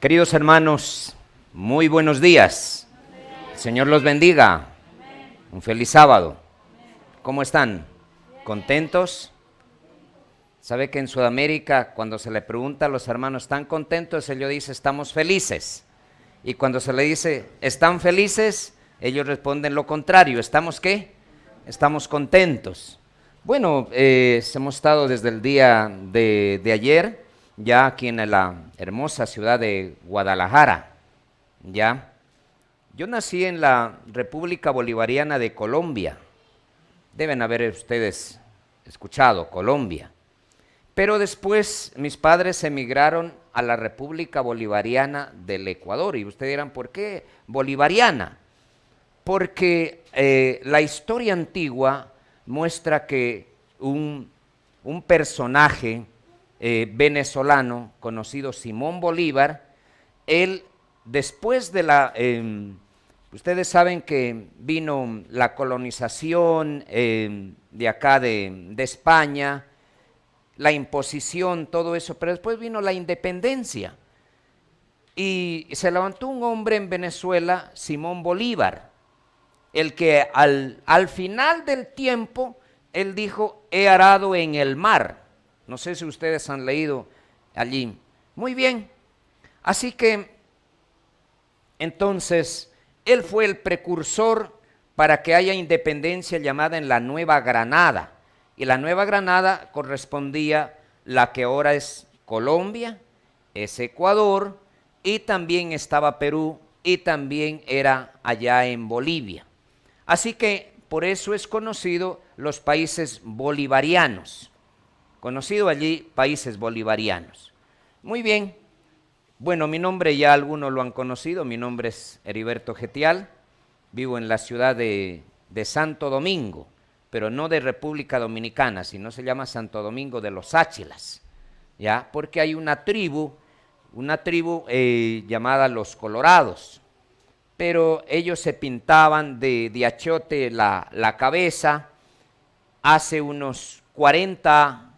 Queridos hermanos, muy buenos días. El Señor los bendiga. Un feliz sábado. ¿Cómo están? ¿Contentos? ¿Sabe que en Sudamérica cuando se le pregunta a los hermanos, ¿están contentos? Ellos dicen, estamos felices. Y cuando se le dice, ¿están felices? Ellos responden lo contrario. ¿Estamos qué? Estamos contentos. Bueno, hemos estado desde el día de ayer ya aquí en la hermosa ciudad de Guadalajara. Ya. Yo nací en la República Bolivariana de Colombia. Deben haber ustedes escuchado, Colombia. Pero después mis padres emigraron a la República Bolivariana del Ecuador. Y ustedes dirán, ¿por qué bolivariana? Porque la historia antigua muestra que un personaje venezolano conocido Simón Bolívar, él después de ustedes saben que vino la colonización de acá de España, la imposición, todo eso, pero después vino la independencia y se levantó un hombre en Venezuela, Simón Bolívar, el que al final del tiempo, él dijo, he arado en el mar. No sé si ustedes han leído allí. Muy bien. Así que, entonces, él fue el precursor para que haya independencia llamada en la Nueva Granada. Y la Nueva Granada correspondía la que ahora es Colombia, es Ecuador, y también estaba Perú, y también era allá en Bolivia. Así que por eso es conocido los países bolivarianos. Conocido allí países bolivarianos. Muy bien. Bueno, mi nombre ya algunos lo han conocido. Mi nombre es Heriberto Getial. Vivo en la ciudad de Santo Domingo, pero no de República Dominicana, sino se llama Santo Domingo de los Áchilas. ¿Ya? Porque hay una tribu llamada los Colorados. Pero ellos se pintaban de achiote la cabeza. Hace unos 40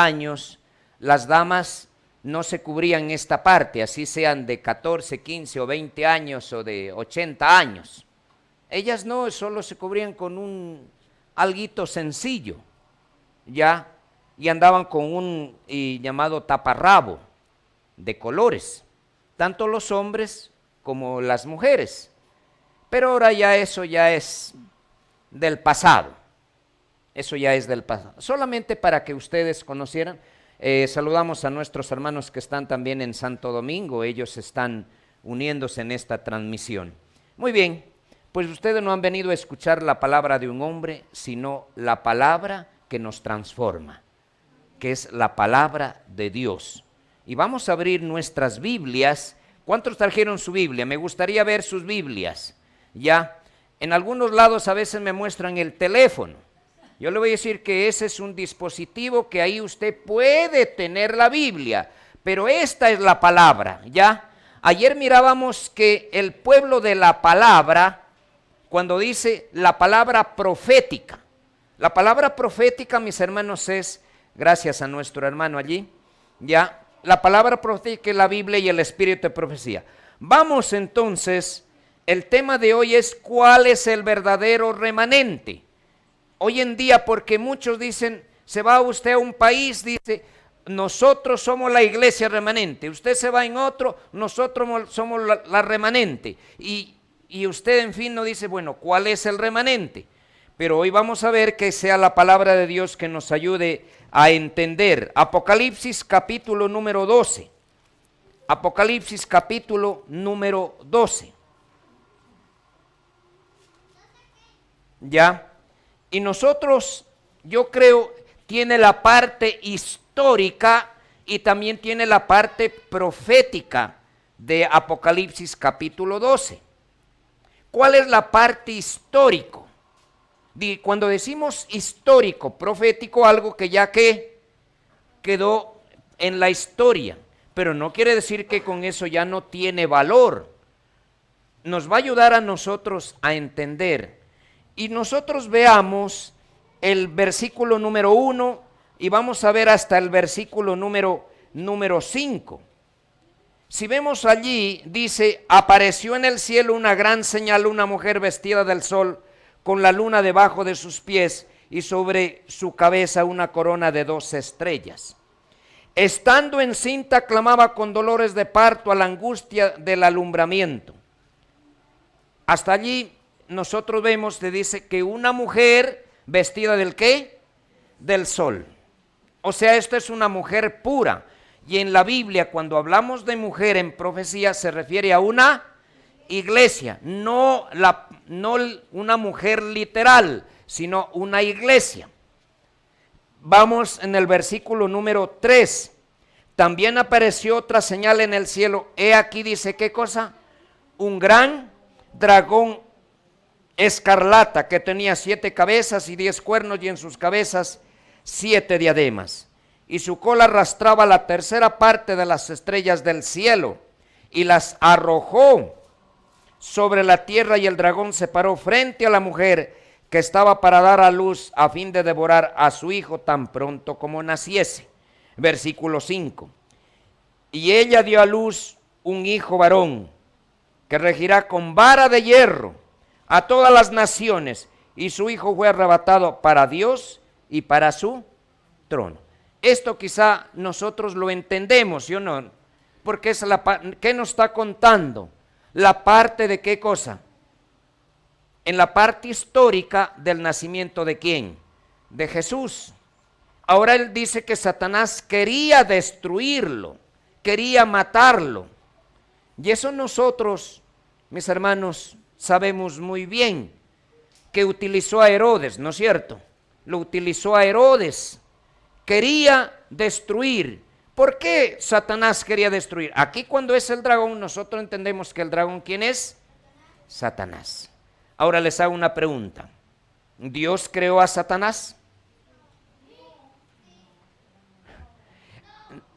años, las damas no se cubrían esta parte, así sean de 14, 15 o 20 años o de 80 años. Ellas no, solo se cubrían con un alguito sencillo, ¿ya? Y andaban con un llamado taparrabo de colores, tanto los hombres como las mujeres. Pero ahora ya eso ya es del pasado. Eso ya es del pasado. Solamente para que ustedes conocieran, saludamos a nuestros hermanos que están también en Santo Domingo. Ellos están uniéndose en esta transmisión. Muy bien, pues ustedes no han venido a escuchar la palabra de un hombre, sino la palabra que nos transforma, que es la palabra de Dios. Y vamos a abrir nuestras Biblias. ¿Cuántos trajeron su Biblia? Me gustaría ver sus Biblias. Ya, en algunos lados a veces me muestran el teléfono. Yo le voy a decir que ese es un dispositivo que ahí usted puede tener la Biblia, pero esta es la palabra, ¿ya? Ayer mirábamos que el pueblo de la palabra, cuando dice la palabra profética, mis hermanos, es, gracias a nuestro hermano allí, ¿ya? La palabra profética es la Biblia y el espíritu de profecía. Vamos entonces, el tema de hoy es ¿cuál es el verdadero remanente? Hoy en día, porque muchos dicen, se va usted a un país, dice, nosotros somos la iglesia remanente. Usted se va en otro, nosotros somos la remanente. Y usted, en fin, no dice, bueno, ¿cuál es el remanente? Pero hoy vamos a ver que sea la palabra de Dios que nos ayude a entender. Apocalipsis capítulo número 12. Apocalipsis capítulo número 12. ¿Ya? Y nosotros, yo creo, tiene la parte histórica y también tiene la parte profética de Apocalipsis capítulo 12. ¿Cuál es la parte histórico? Cuando decimos histórico, profético, algo que ya quedó en la historia, pero no quiere decir que con eso ya no tiene valor. Nos va a ayudar a nosotros a entender. Y nosotros veamos el versículo número 1 y vamos a ver hasta el versículo número 5. Si vemos allí, dice, apareció en el cielo una gran señal, una mujer vestida del sol, con la luna debajo de sus pies y sobre su cabeza una corona de 12 estrellas. Estando encinta, clamaba con dolores de parto a la angustia del alumbramiento. Hasta allí nosotros vemos, te dice que una mujer vestida del ¿qué? Del sol. O sea, esta es una mujer pura. Y en la Biblia, cuando hablamos de mujer en profecía, se refiere a una iglesia, no una mujer literal, sino una iglesia. Vamos en el versículo número 3. También apareció otra señal en el cielo. He aquí, dice, ¿qué cosa? Un gran dragón escarlata que tenía 7 cabezas y 10 cuernos, y en sus cabezas 7 diademas. Y su cola arrastraba la tercera parte de las estrellas del cielo y las arrojó sobre la tierra, y el dragón se paró frente a la mujer que estaba para dar a luz a fin de devorar a su hijo tan pronto como naciese. Versículo 5. Y ella dio a luz un hijo varón que regirá con vara de hierro a todas las naciones, y su hijo fue arrebatado para Dios y para su trono. Esto quizá nosotros lo entendemos, ¿sí o no? Porque es ¿qué nos está contando? La parte de qué cosa. En la parte histórica del nacimiento de ¿quién? De Jesús. Ahora él dice que Satanás quería destruirlo, quería matarlo. Y eso nosotros, mis hermanos, sabemos muy bien que utilizó a Herodes, ¿no es cierto? Lo utilizó a Herodes. Quería destruir. ¿Por qué Satanás quería destruir? Aquí cuando es el dragón, nosotros entendemos que el dragón, ¿quién es? Satanás. Ahora les hago una pregunta. ¿Dios creó a Satanás?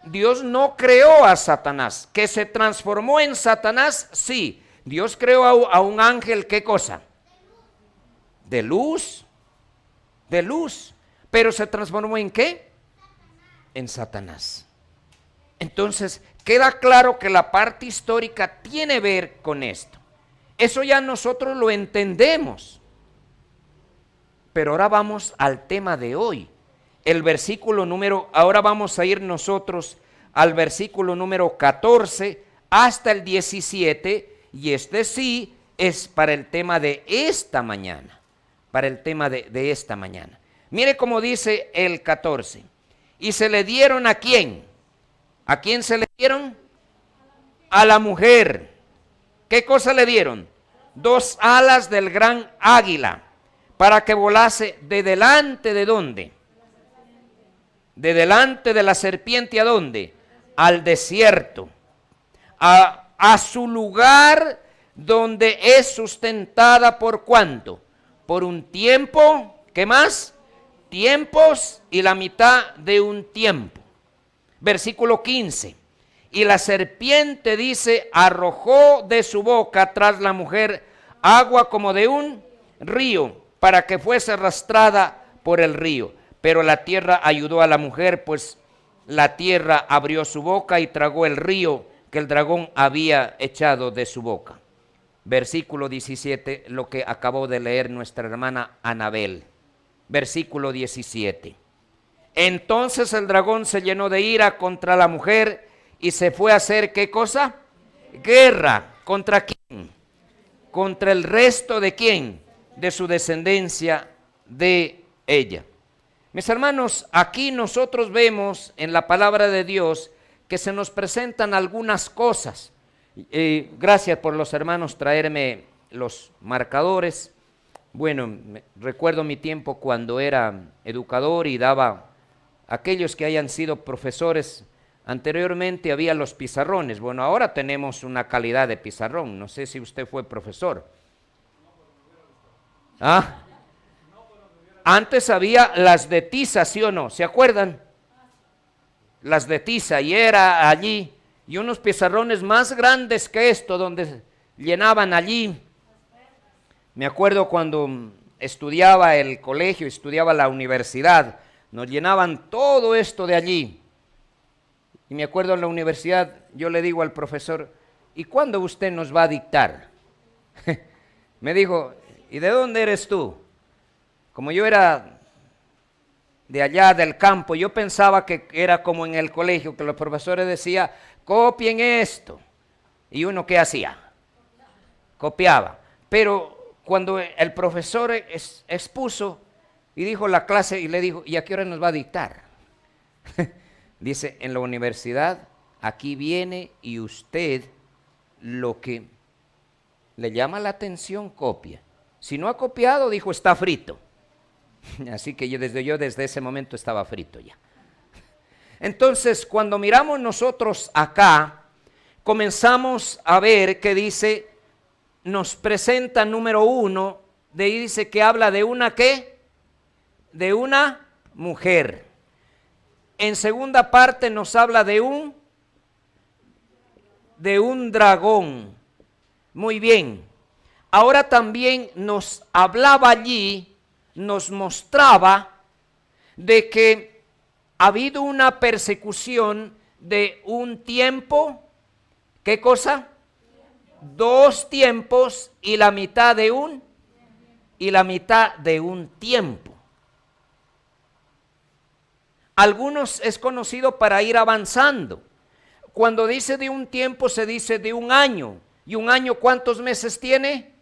Dios no creó a Satanás. ¿Que se transformó en Satanás? Sí. Dios creó a un ángel, ¿qué cosa? De luz. De luz. Pero se transformó ¿en qué? En Satanás. Entonces queda claro que la parte histórica tiene que ver con esto. Eso ya nosotros lo entendemos. Pero ahora vamos al tema de hoy. El versículo ahora vamos a ir nosotros al versículo número 14 hasta el 17, y este sí es para el tema de esta mañana. Para el tema de esta mañana. Mire cómo dice el 14. Y se le dieron ¿a quién? ¿A quién se le dieron? A la mujer. ¿Qué cosa le dieron? 2 alas del gran águila, para que volase de delante de ¿dónde? De delante de la serpiente, ¿a dónde? Al desierto. A su lugar donde es sustentada por ¿cuánto? Por un tiempo. ¿Qué más? Tiempos y la mitad de un tiempo. Versículo 15. Y la serpiente, dice, arrojó de su boca tras la mujer agua como de un río, para que fuese arrastrada por el río. Pero la tierra ayudó a la mujer, pues la tierra abrió su boca y tragó el río que el dragón había echado de su boca. Versículo 17, lo que acabó de leer nuestra hermana Anabel. Versículo 17. Entonces el dragón se llenó de ira contra la mujer y se fue a hacer ¿qué cosa? Guerra. ¿Contra quién? Contra el resto de quién? De su descendencia de ella. Mis hermanos, aquí nosotros vemos en la palabra de Dios que se nos presentan algunas cosas. Gracias por los hermanos traerme los marcadores. Bueno, recuerdo mi tiempo cuando era educador y daba, aquellos que hayan sido profesores, anteriormente había los pizarrones. Bueno, ahora tenemos una calidad de pizarrón. No sé si usted fue profesor. ¿Ah? Antes había las de tiza, ¿sí o no? ¿Se acuerdan? Las de tiza, y era allí, y unos pizarrones más grandes que esto, donde llenaban allí. Me acuerdo cuando estudiaba el colegio, estudiaba la universidad, nos llenaban todo esto de allí. Y me acuerdo en la universidad, yo le digo al profesor, ¿y cuándo usted nos va a dictar? Me dijo, ¿y de dónde eres tú? Como yo era de allá del campo, yo pensaba que era como en el colegio, que los profesores decían, copien esto. ¿Y uno qué hacía? Copiaba. Pero cuando el profesor expuso y dijo la clase y le dijo, ¿y a qué hora nos va a dictar? Dice, en la universidad, aquí viene y usted lo que le llama la atención copia. Si no ha copiado, dijo, está frito. Así que yo desde ese momento estaba frito ya. Entonces, cuando miramos nosotros acá, comenzamos a ver que dice, nos presenta número 1, de ahí dice que habla de una ¿qué? De una mujer. En segunda parte nos habla de un dragón. Muy bien. Ahora también nos hablaba allí, nos mostraba de que ha habido una persecución de un tiempo. ¿Qué cosa? 2 tiempos y la mitad de un tiempo. Algunos es conocido para ir avanzando. Cuando dice de un tiempo se dice de un año. ¿Y un año cuántos meses tiene?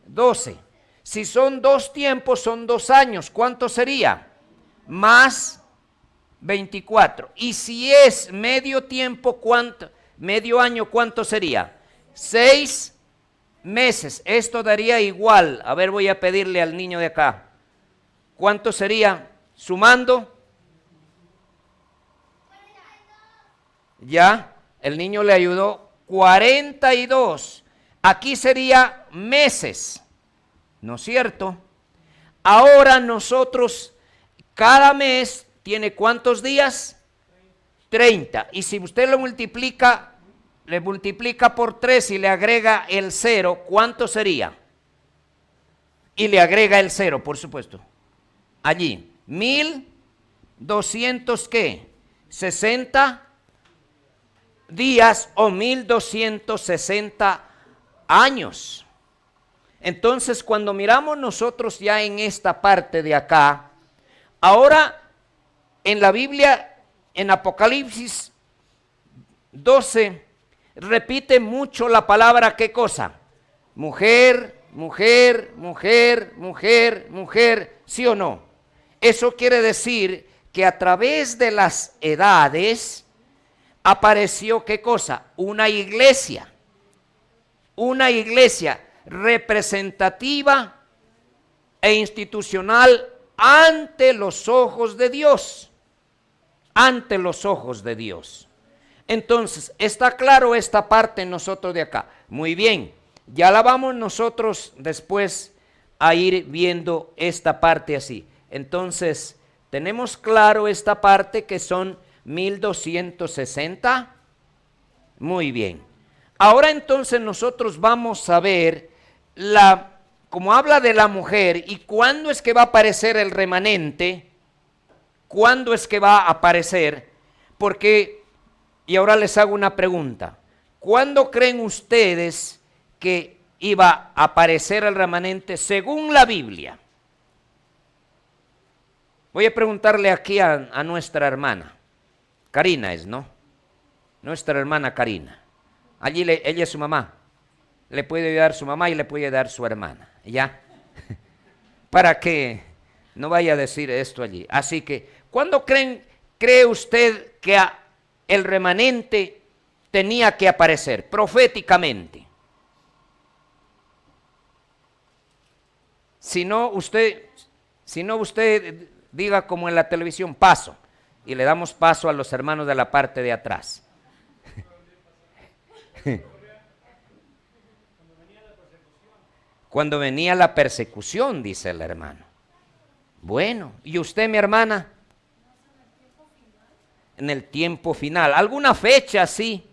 12. Si son 2 tiempos son 2 años. ¿Cuánto sería? Más 24. Y si es medio tiempo, ¿cuánto? Medio año, ¿cuánto sería? 6 meses. Esto daría igual. A ver, voy a pedirle al niño de acá. ¿Cuánto sería? Sumando. Ya, el niño le ayudó. 42. Aquí sería meses. ¿No es cierto? Ahora nosotros, cada mes tiene ¿cuántos días? 30. Y si usted lo multiplica, le multiplica por 3 y le agrega el 0, ¿cuánto sería? Y le agrega el 0, por supuesto. Allí, 1200 ¿qué? 60 días o 1260 años. Entonces, cuando miramos nosotros ya en esta parte de acá, ahora en la Biblia, en Apocalipsis 12, repite mucho la palabra ¿qué cosa? Mujer, mujer, mujer, mujer, mujer, ¿sí o no? Eso quiere decir que a través de las edades apareció ¿qué cosa? Una iglesia representativa e institucional ante los ojos de Dios. Ante los ojos de Dios. Entonces, ¿está claro esta parte nosotros de acá? Muy bien, ya la vamos nosotros después a ir viendo esta parte así. Entonces, tenemos claro esta parte que son 1260. Muy bien. Ahora entonces nosotros vamos a ver como habla de la mujer y cuándo es que va a aparecer el remanente, cuándo es que va a aparecer, porque, y ahora les hago una pregunta, ¿cuándo creen ustedes que iba a aparecer el remanente según la Biblia? Voy a preguntarle aquí a nuestra hermana, Karina es, ¿no? Nuestra hermana Karina. Allí ella es su mamá. Le puede ayudar su mamá y le puede dar su hermana. ¿Ya? Para que no vaya a decir esto allí. Así que, ¿cuándo cree usted que el remanente tenía que aparecer? Proféticamente. Si no, usted diga como en la televisión, paso. Y le damos paso a los hermanos de la parte de atrás. Cuando venía la persecución, dice el hermano. Bueno, ¿y usted, mi hermana? En el tiempo final. ¿Alguna fecha así?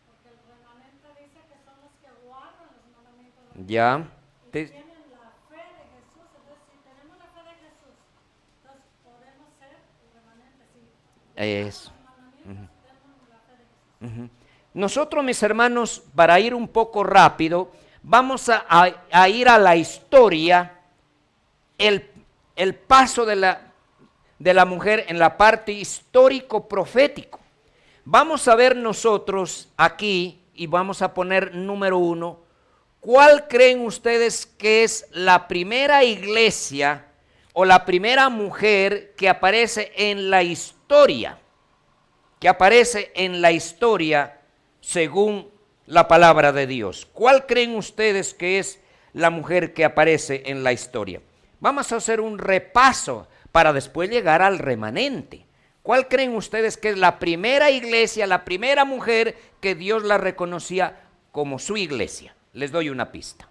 Porque el remanente dice que son los que guardan los mandamientos de Dios. Ya. Y tienen la fe de Jesús. Entonces, si tenemos la fe de Jesús, entonces podemos ser el remanente, sí. Eso. Ujú. Nosotros, mis hermanos, para ir un poco rápido, vamos a ir a la historia, el paso de la mujer en la parte histórico-profético. Vamos a ver nosotros aquí, y vamos a poner número 1, ¿cuál creen ustedes que es la primera iglesia o la primera mujer que aparece en la historia? Que aparece en la historia según la palabra de Dios. ¿Cuál creen ustedes que es la mujer que aparece en la historia? Vamos a hacer un repaso para después llegar al remanente. ¿Cuál creen ustedes que es la primera iglesia, la primera mujer que Dios la reconocía como su iglesia? Les doy una pista.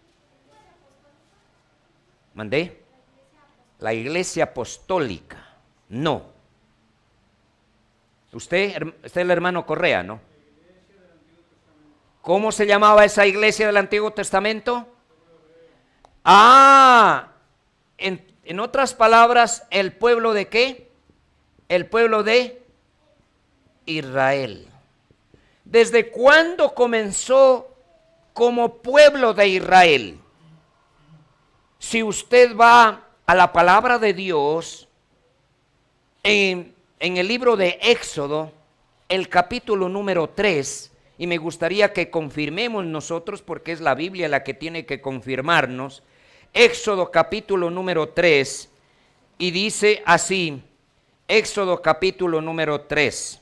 ¿Mandé? La iglesia apostólica. No. Usted es el hermano Correa, ¿no? ¿Cómo se llamaba esa iglesia del Antiguo Testamento? En otras palabras, ¿el pueblo de qué? El pueblo de Israel. ¿Desde cuándo comenzó como pueblo de Israel? Si usted va a la palabra de Dios, en el libro de Éxodo, el capítulo número 3, y me gustaría que confirmemos nosotros, porque es la Biblia la que tiene que confirmarnos, Éxodo capítulo número 3, y dice así, Éxodo capítulo número 3,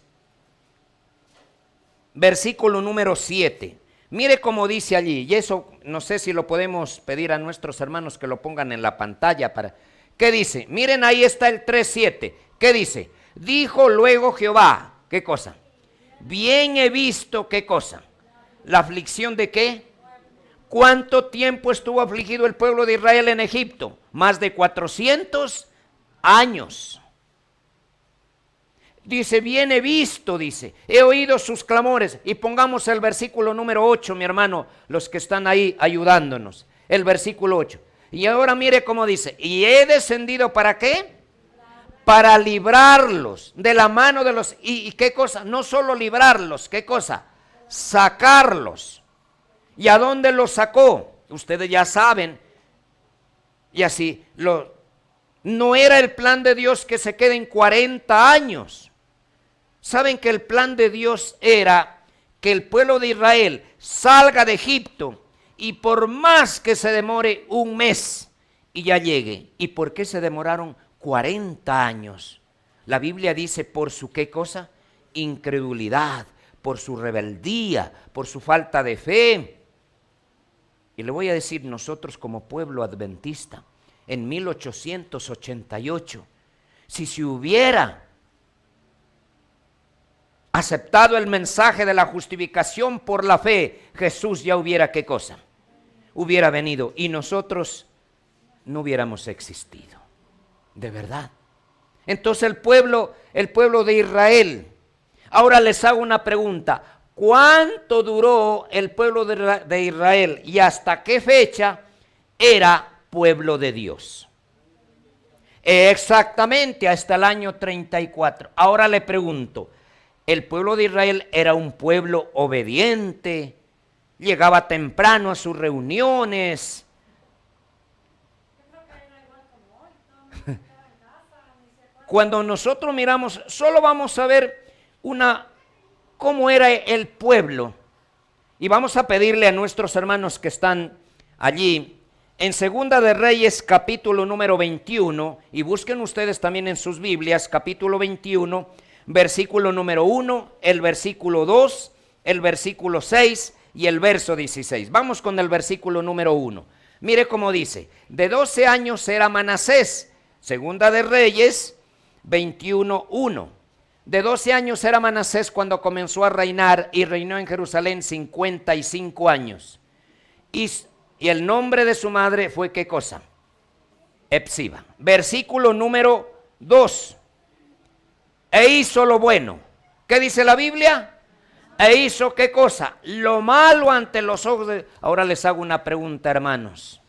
versículo número 7. Mire cómo dice allí, y eso no sé si lo podemos pedir a nuestros hermanos que lo pongan en la pantalla para... ¿Qué dice? Miren, ahí está el 3:7. ¿Qué dice? Dijo luego Jehová, ¿qué cosa? Bien he visto, ¿qué cosa? ¿La aflicción de qué? ¿Cuánto tiempo estuvo afligido el pueblo de Israel en Egipto? Más de 400 años. Dice, bien he visto, dice, he oído sus clamores. Y pongamos el versículo número 8, mi hermano, los que están ahí ayudándonos. El versículo 8. Y ahora mire cómo dice, y he descendido ¿para qué? Para librarlos de la mano de los... ¿Y qué cosa? No solo librarlos, ¿qué cosa? Sacarlos. ¿Y a dónde los sacó? Ustedes ya saben. Y así, no era el plan de Dios que se queden 40 años. Saben que el plan de Dios era que el pueblo de Israel salga de Egipto y por más que se demore un mes y ya llegue. ¿Y por qué se demoraron 40 años? La Biblia dice por su ¿qué cosa? Incredulidad, por su rebeldía, por su falta de fe. Y le voy a decir, nosotros como pueblo adventista, en 1888, si se hubiera aceptado el mensaje de la justificación por la fe, Jesús ya hubiera ¿qué cosa? Hubiera venido y nosotros no hubiéramos existido. De verdad. Entonces el pueblo de Israel, ahora les hago una pregunta. ¿Cuánto duró el pueblo de Israel y hasta qué fecha era pueblo de Dios? Exactamente hasta el año 34. Ahora le pregunto, ¿el pueblo de Israel era un pueblo obediente? ¿Llegaba temprano a sus reuniones? Cuando nosotros miramos, solo vamos a ver cómo era el pueblo. Y vamos a pedirle a nuestros hermanos que están allí, en Segunda de Reyes, capítulo número 21, y busquen ustedes también en sus Biblias, capítulo 21, versículo número 1, el versículo 2, el versículo 6 y el verso 16. Vamos con el versículo número 1. Mire cómo dice, de 12 años era Manasés, Segunda de Reyes 21:1. De 12 años era Manasés cuando comenzó a reinar y reinó en Jerusalén 55 años. Y el nombre de su madre fue ¿qué cosa? Epsiba. Versículo número 2. E hizo lo bueno. ¿Qué dice la Biblia? E hizo ¿qué cosa? Lo malo ante los ojos de... Ahora les hago una pregunta, hermanos.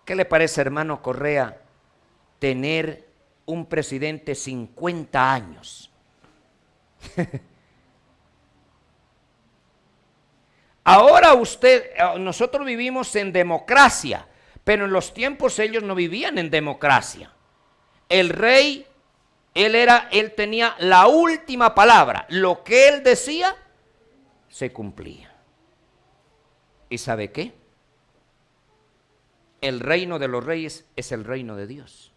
¿Qué le parece, hermano Correa, tener un presidente 50 años. Ahora nosotros vivimos en democracia, pero en los tiempos ellos no vivían en democracia. El rey, él tenía la última palabra. Lo que él decía, se cumplía. ¿Y sabe qué? El reino de los reyes es el reino de Dios.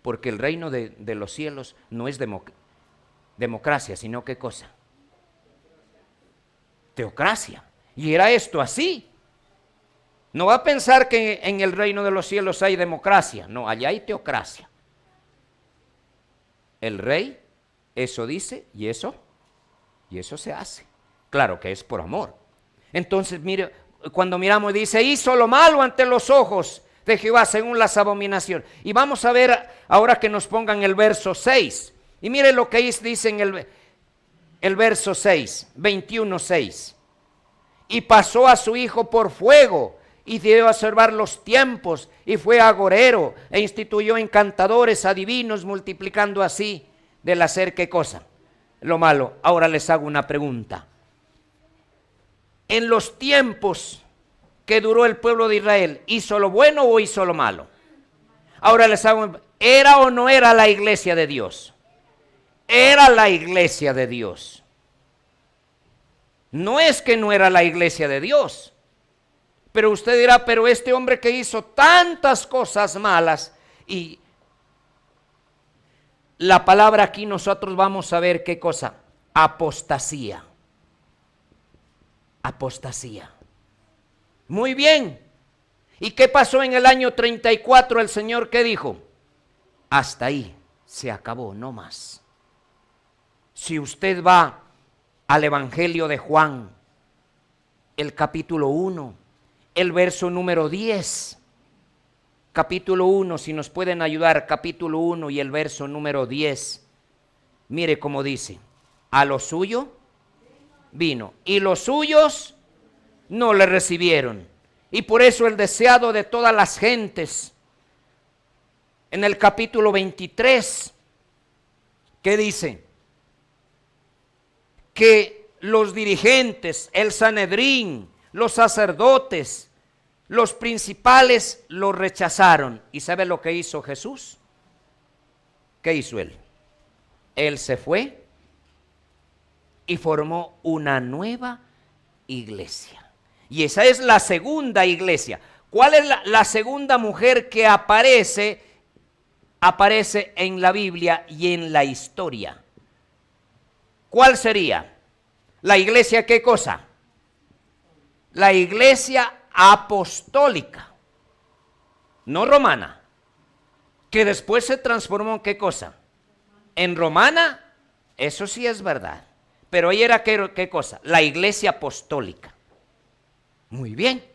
Porque el reino de los cielos no es democracia, sino ¿qué cosa? Teocracia. Y era esto así. No va a pensar que en el reino de los cielos hay democracia. No, allá hay teocracia. El rey, eso dice y eso se hace. Claro que es por amor. Entonces, mire, cuando miramos dice, hizo lo malo ante los ojos de Jehová según las abominaciones. Y vamos a ver ahora que nos pongan el verso 6. Y mire lo que dice en el verso 6, 21:6. Y pasó a su hijo por fuego, y dio a observar los tiempos, y fue agorero, e instituyó encantadores, adivinos, multiplicando así del hacer ¿qué cosa? Lo malo. Ahora les hago una pregunta. En los tiempos que duró el pueblo de Israel, ¿hizo lo bueno o hizo lo malo? Ahora les hago, ¿era o no era la iglesia de Dios? Era la iglesia de Dios. No es que no era la iglesia de Dios. Pero usted dirá, pero este hombre que hizo tantas cosas malas, y la palabra aquí nosotros vamos a ver qué cosa, apostasía. Apostasía. Muy bien. ¿Y qué pasó en el año 34? El Señor, ¿qué dijo? Hasta ahí, se acabó, no más. Si usted va al Evangelio de Juan, el capítulo 1, el verso número 10, capítulo 1, si nos pueden ayudar, capítulo 1 y el verso número 10, mire cómo dice, a lo suyo vino, y los suyos no le recibieron, y por eso el deseado de todas las gentes, en el capítulo 23, ¿qué dice? Que los dirigentes, el Sanedrín, los sacerdotes, los principales lo rechazaron. ¿Y sabe lo que hizo Jesús? ¿Qué hizo él? Él se fue y formó una nueva iglesia. Y esa es la segunda iglesia. ¿Cuál es la segunda mujer que aparece en la Biblia y en la historia? ¿Cuál sería? ¿La iglesia qué cosa? La iglesia apostólica, no romana, que después se transformó en qué cosa? En romana, eso sí es verdad, pero ahí era qué cosa? La iglesia apostólica. Muy bien.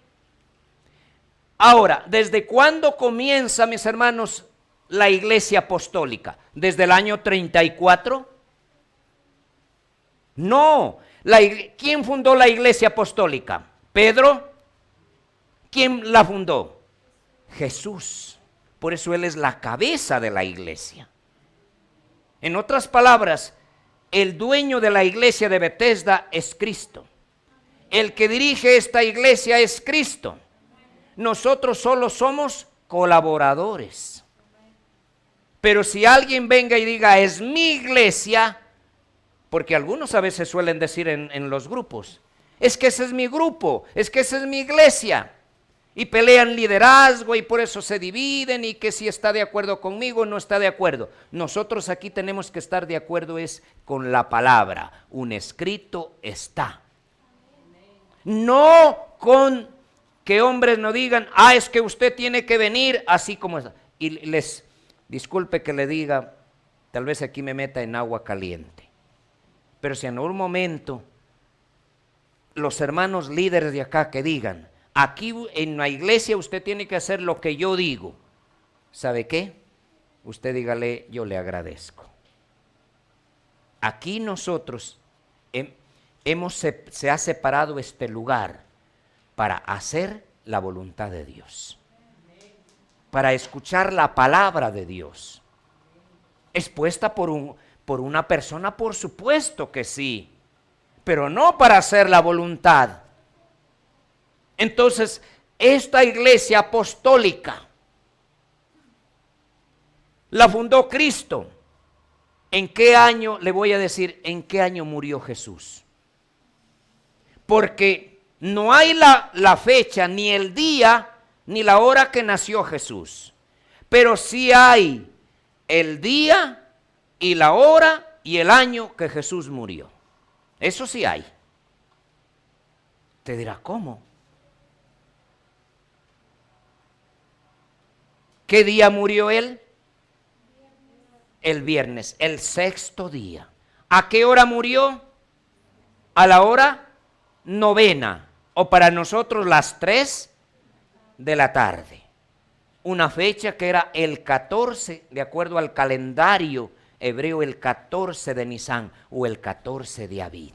Ahora, ¿desde cuándo comienza, mis hermanos, la iglesia apostólica? ¿Desde el año 34? No. ¿Quién fundó la iglesia apostólica? ¿Pedro? ¿Quién la fundó? Jesús. Por eso Él es la cabeza de la iglesia. En otras palabras, el dueño de la iglesia de Bethesda es Cristo. El que dirige esta iglesia es Cristo. Nosotros solo somos colaboradores. Pero si alguien venga y diga, es mi iglesia, porque algunos a veces suelen decir en los grupos, es que ese es mi grupo, es que esa es mi iglesia. Y pelean liderazgo y por eso se dividen y que si está de acuerdo conmigo o no está de acuerdo. Nosotros aquí tenemos que estar de acuerdo es con la palabra. Un escrito está. No con que hombres no digan, es que usted tiene que venir así como es. Y disculpe que le diga, tal vez aquí me meta en agua caliente. Pero si en un momento los hermanos líderes de acá que digan, aquí en la iglesia usted tiene que hacer lo que yo digo, ¿sabe qué? Usted dígale, yo le agradezco. Aquí nosotros se ha separado este lugar para hacer la voluntad de Dios, para escuchar la palabra de Dios. expuesta por una persona, por supuesto que sí, pero no para hacer la voluntad. Entonces, esta iglesia apostólica la fundó Cristo. ¿En qué año? Le voy a decir, ¿en qué año murió Jesús? Porque no hay la fecha, ni el día, ni la hora que nació Jesús. Pero sí hay el día y la hora y el año que Jesús murió. Eso sí hay. Te dirá, ¿cómo? ¿Qué día murió él? El viernes, el sexto día. ¿A qué hora murió? A la hora novena, o para nosotros las 3 de la tarde. Una fecha que era el 14, de acuerdo al calendario hebreo, el 14 de Nisan o el 14 de Abid.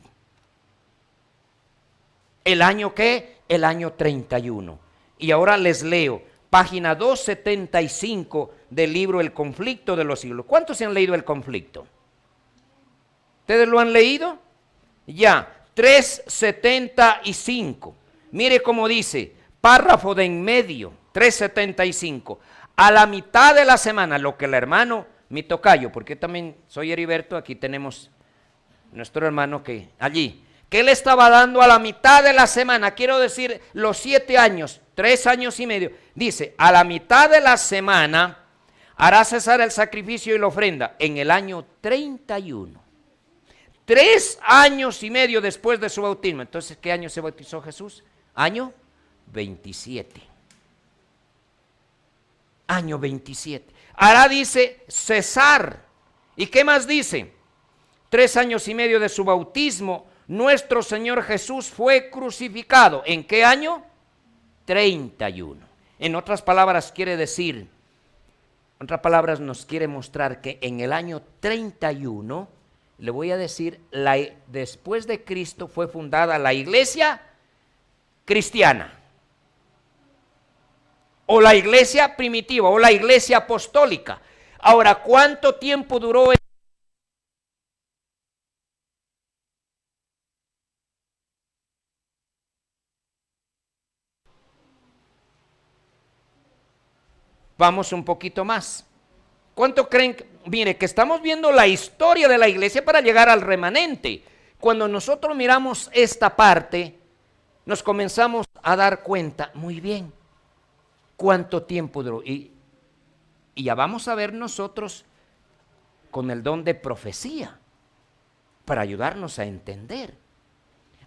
¿El año qué? El año 31. Y ahora les leo, página 275 del libro El conflicto de los siglos. ¿Cuántos se han leído El conflicto? ¿Ustedes lo han leído? Ya, 375. Mire cómo dice, párrafo de en medio, 375. A la mitad de la semana, lo que el hermano, mi tocayo, porque también soy Heriberto, aquí tenemos nuestro hermano que allí, que él estaba dando a la mitad de la semana, quiero decir los 7 años, 3 años y medio, dice, a la mitad de la semana hará cesar el sacrificio y la ofrenda en el año 31. 3 años y medio después de su bautismo. Entonces, ¿qué año se bautizó Jesús? Año 27. Año 27. Hará, dice, cesar. ¿Y qué más dice? 3 años y medio de su bautismo, nuestro Señor Jesús fue crucificado. ¿En qué año? 31. En otras palabras quiere decir, en otras palabras nos quiere mostrar que en el año 31, le voy a decir, después de Cristo fue fundada la iglesia cristiana, o la iglesia primitiva, o la iglesia apostólica. Ahora, ¿cuánto tiempo duró? Vamos un poquito más. ¿Cuánto creen? Mire, que estamos viendo la historia de la iglesia para llegar al remanente. Cuando nosotros miramos esta parte, nos comenzamos a dar cuenta, muy bien, cuánto tiempo duró. Y ya vamos a ver nosotros con el don de profecía para ayudarnos a entender.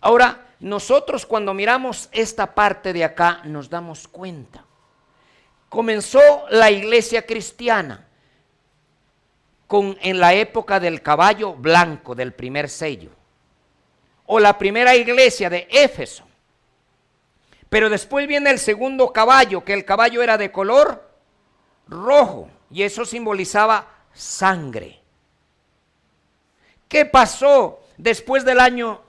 Ahora, nosotros cuando miramos esta parte de acá, nos damos cuenta. Comenzó la iglesia cristiana en la época del caballo blanco, del primer sello, o la primera iglesia de Éfeso. Pero después viene el segundo caballo, que el caballo era de color rojo, y eso simbolizaba sangre. ¿Qué pasó después del año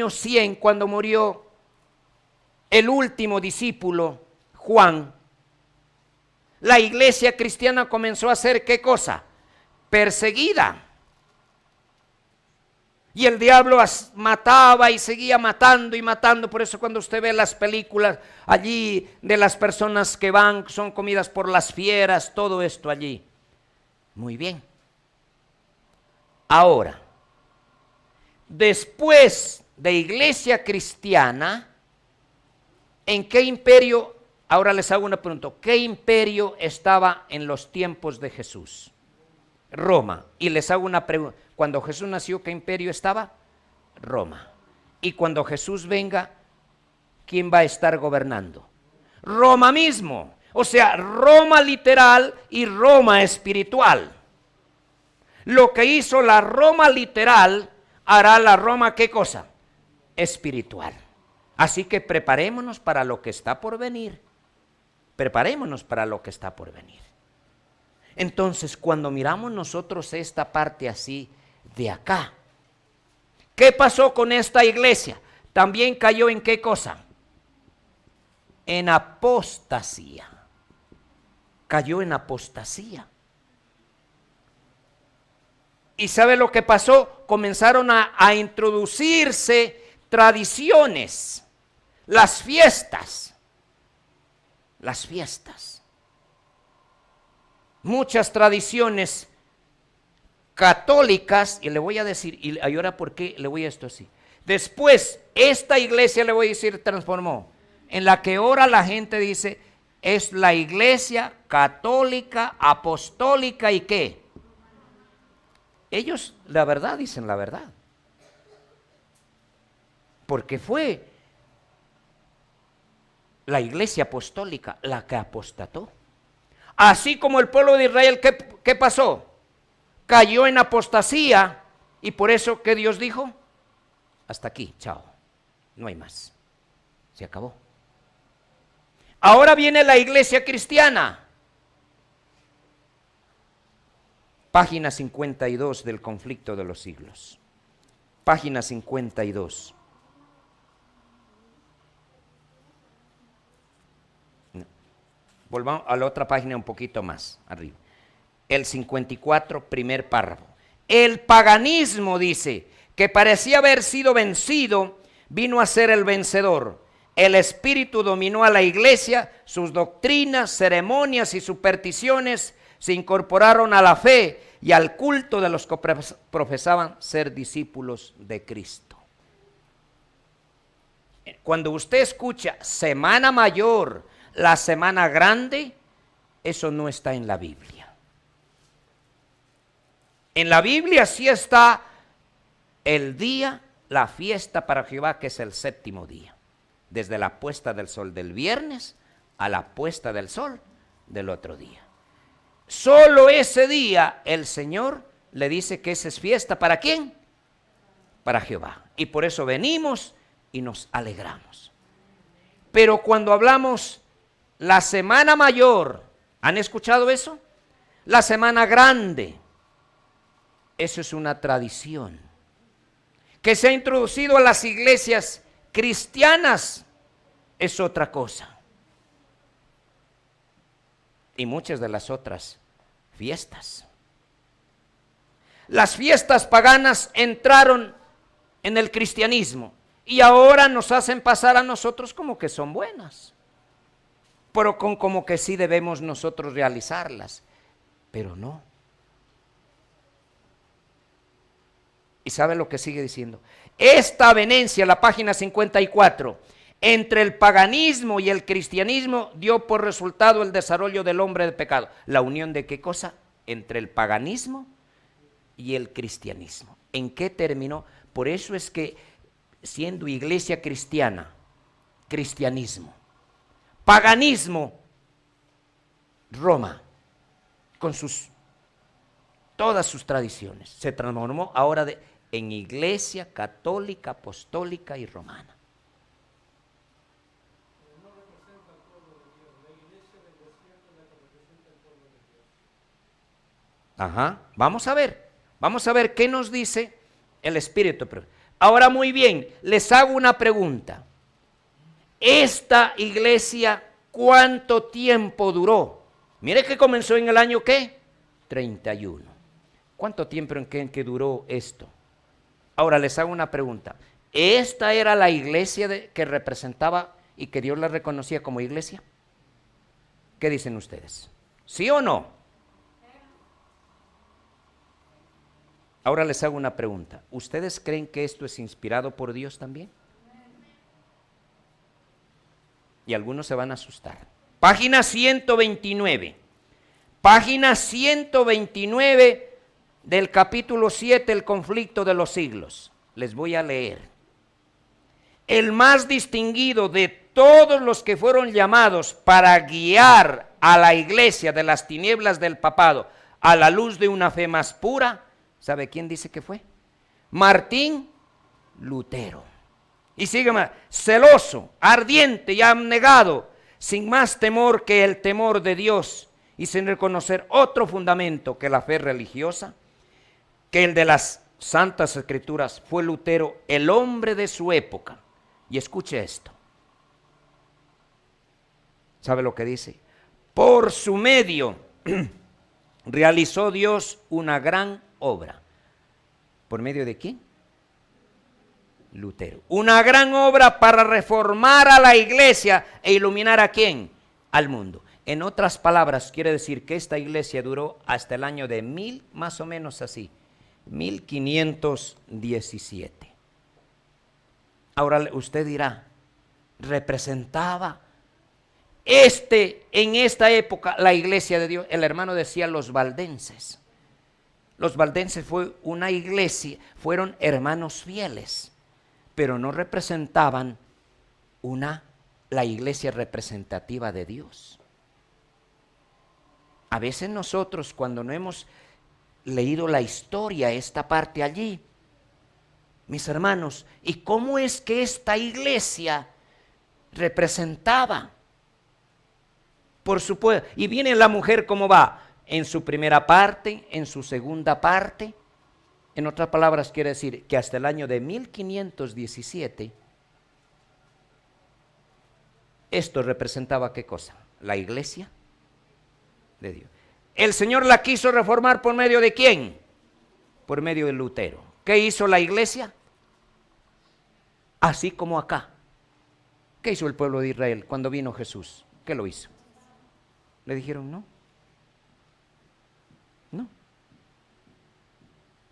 100, cuando murió el último discípulo, Juan? La iglesia cristiana comenzó a hacer ¿qué cosa? Perseguida. Y el diablo mataba y seguía matando y matando. Por eso cuando usted ve las películas allí de las personas que son comidas por las fieras, todo esto allí. Muy bien. Ahora, después de iglesia cristiana, ¿en qué imperio? Ahora les hago una pregunta. ¿Qué imperio estaba en los tiempos de Jesús? Roma. Y les hago una pregunta. Cuando Jesús nació, ¿qué imperio estaba? Roma. Y cuando Jesús venga, ¿quién va a estar gobernando? Roma mismo. O sea, Roma literal y Roma espiritual. Lo que hizo la Roma literal, hará la Roma ¿qué cosa? Espiritual. Así que preparémonos para lo que está por venir. Preparémonos para lo que está por venir. Entonces, cuando miramos nosotros esta parte así de acá, ¿qué pasó con esta iglesia? También cayó en ¿qué cosa? En apostasía. Cayó en apostasía. ¿Y sabe lo que pasó? Comenzaron a introducirse tradiciones, las fiestas. Muchas tradiciones católicas, y le voy a decir, y ahora por qué le voy a esto así. Después, esta iglesia, le voy a decir, transformó, en la que ahora la gente dice, es la iglesia católica, apostólica y qué. Ellos, la verdad, dicen la verdad. Porque fue la iglesia apostólica la que apostató. Así como el pueblo de Israel, ¿qué pasó? Cayó en apostasía, y por eso, ¿qué Dios dijo? Hasta aquí, chao, no hay más, se acabó. Ahora viene la iglesia cristiana. Página 52 del Conflicto de los Siglos. Página 52. No. Volvamos a la otra página un poquito más arriba. El 54, primer párrafo. El paganismo, dice, que parecía haber sido vencido, vino a ser el vencedor. El espíritu dominó a la iglesia, sus doctrinas, ceremonias y supersticiones se incorporaron a la fe y al culto de los que profesaban ser discípulos de Cristo. Cuando usted escucha Semana Mayor, la Semana Grande, eso no está en la Biblia. En la Biblia sí está el día, la fiesta para Jehová, que es el séptimo día. Desde la puesta del sol del viernes a la puesta del sol del otro día. Solo ese día el Señor le dice que esa es fiesta. ¿Para quién? Para Jehová. Y por eso venimos y nos alegramos. Pero cuando hablamos la Semana Mayor, ¿han escuchado eso? La Semana Grande, eso es una tradición que se ha introducido a las iglesias cristianas, es otra cosa. Y muchas de las otras fiestas. Las fiestas paganas entraron en el cristianismo y ahora nos hacen pasar a nosotros como que son buenas, pero como que sí debemos nosotros realizarlas, pero no. ¿Y sabe lo que sigue diciendo? Esta avenencia, la página 54, entre el paganismo y el cristianismo dio por resultado el desarrollo del hombre de pecado. ¿La unión de qué cosa? Entre el paganismo y el cristianismo. ¿En qué terminó? Por eso es que siendo iglesia cristiana, cristianismo, paganismo, Roma, con todas sus tradiciones, se transformó ahora en iglesia católica, apostólica y romana. Ajá, vamos a ver qué nos dice el Espíritu. Ahora muy bien, les hago una pregunta. Esta iglesia, ¿cuánto tiempo duró? Mire que comenzó en el año ¿qué? 31. ¿Cuánto tiempo en que duró esto? Ahora les hago una pregunta. ¿Esta era la iglesia que representaba y que Dios la reconocía como iglesia? ¿Qué dicen ustedes? ¿Sí o no? Ahora les hago una pregunta. ¿Ustedes creen que esto es inspirado por Dios también? Y algunos se van a asustar. Página 129. Página 129 del capítulo 7, el conflicto de los siglos. Les voy a leer. El más distinguido de todos los que fueron llamados para guiar a la iglesia de las tinieblas del papado a la luz de una fe más pura, ¿sabe quién dice que fue? Martín Lutero. Y sigue más, celoso, ardiente y abnegado, sin más temor que el temor de Dios y sin reconocer otro fundamento que la fe religiosa, que el de las Santas Escrituras, fue Lutero el hombre de su época. Y escuche esto. ¿Sabe lo que dice? Por su medio realizó Dios una gran obra. ¿Por medio de quién? Lutero. Una gran obra para reformar a la iglesia e iluminar ¿a quién? Al mundo. En otras palabras, quiere decir que esta iglesia duró hasta el año de 1000, más o menos así, 1517. Ahora usted dirá, representaba en esta época la iglesia de Dios. El hermano decía los valdenses. Los valdenses fue una iglesia, fueron hermanos fieles, pero no representaban la iglesia representativa de Dios. A veces nosotros, cuando no hemos leído la historia, esta parte allí, mis hermanos, ¿y cómo es que esta iglesia representaba? Por supuesto, y viene la mujer, ¿cómo va? En su primera parte, en su segunda parte. En otras palabras, quiere decir que hasta el año de 1517, esto representaba ¿qué cosa? La iglesia de Dios. El Señor la quiso reformar ¿por medio de quién? Por medio de Lutero. ¿Qué hizo la iglesia? Así como acá. ¿Qué hizo el pueblo de Israel cuando vino Jesús? ¿Qué lo hizo? Le dijeron no. No.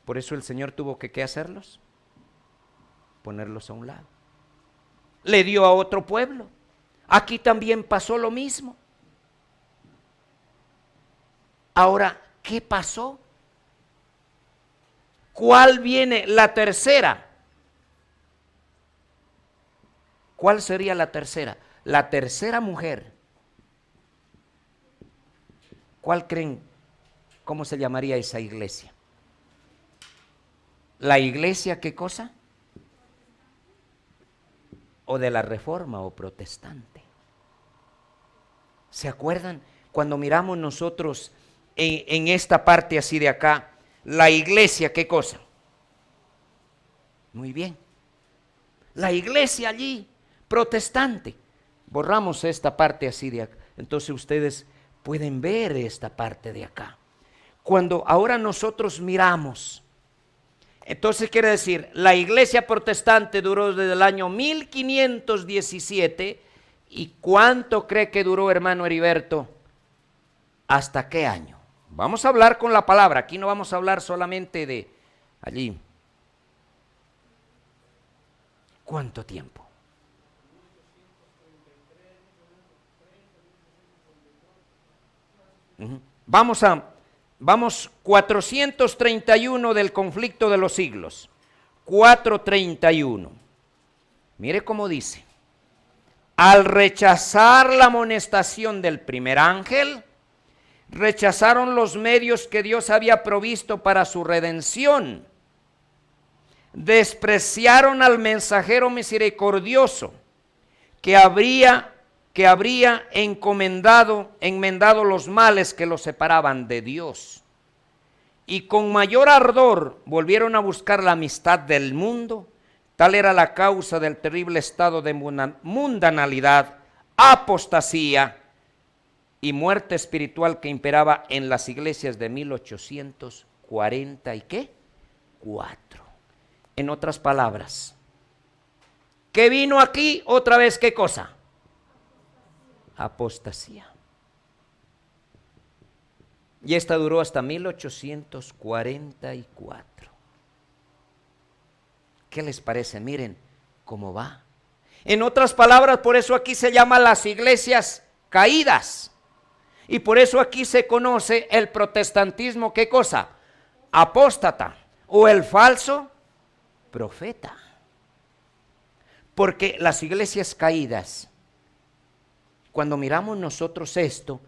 Por eso el Señor tuvo que ¿qué hacerlos? Ponerlos a un lado. Le dio a otro pueblo. Aquí también pasó lo mismo. Ahora, ¿qué pasó? ¿Cuál viene? La tercera. ¿Cuál sería la tercera? La tercera mujer. ¿Cuál creen? ¿Cómo se llamaría esa iglesia? ¿La iglesia qué cosa? O de la Reforma o protestante. ¿Se acuerdan? Cuando miramos nosotros en esta parte así de acá, la iglesia ¿qué cosa? Muy bien. La iglesia allí, protestante. Borramos esta parte así de acá. Entonces ustedes pueden ver esta parte de acá. Cuando ahora nosotros miramos, entonces quiere decir, la iglesia protestante duró desde el año 1517. ¿Y cuánto cree que duró, hermano Heriberto? ¿Hasta qué año? Vamos a hablar con la palabra. Aquí no vamos a hablar solamente de allí. ¿Cuánto tiempo? Vamos 431 del conflicto de los siglos. 431. Mire cómo dice. Al rechazar la amonestación del primer ángel, rechazaron los medios que Dios había provisto para su redención. Despreciaron al mensajero misericordioso que habría enmendado los males que los separaban de Dios. Y con mayor ardor volvieron a buscar la amistad del mundo. Tal era la causa del terrible estado de mundanalidad, apostasía y muerte espiritual que imperaba en las iglesias de 1840 y ¿qué? 4. En otras palabras, ¿qué vino aquí? Otra vez, ¿qué cosa? Apostasía. Y esta duró hasta 1844. ¿Qué les parece? Miren cómo va. En otras palabras, por eso aquí se llama las iglesias caídas. Y por eso aquí se conoce el protestantismo, ¿qué cosa? Apóstata o el falso profeta. Porque las iglesias caídas, cuando miramos nosotros esto,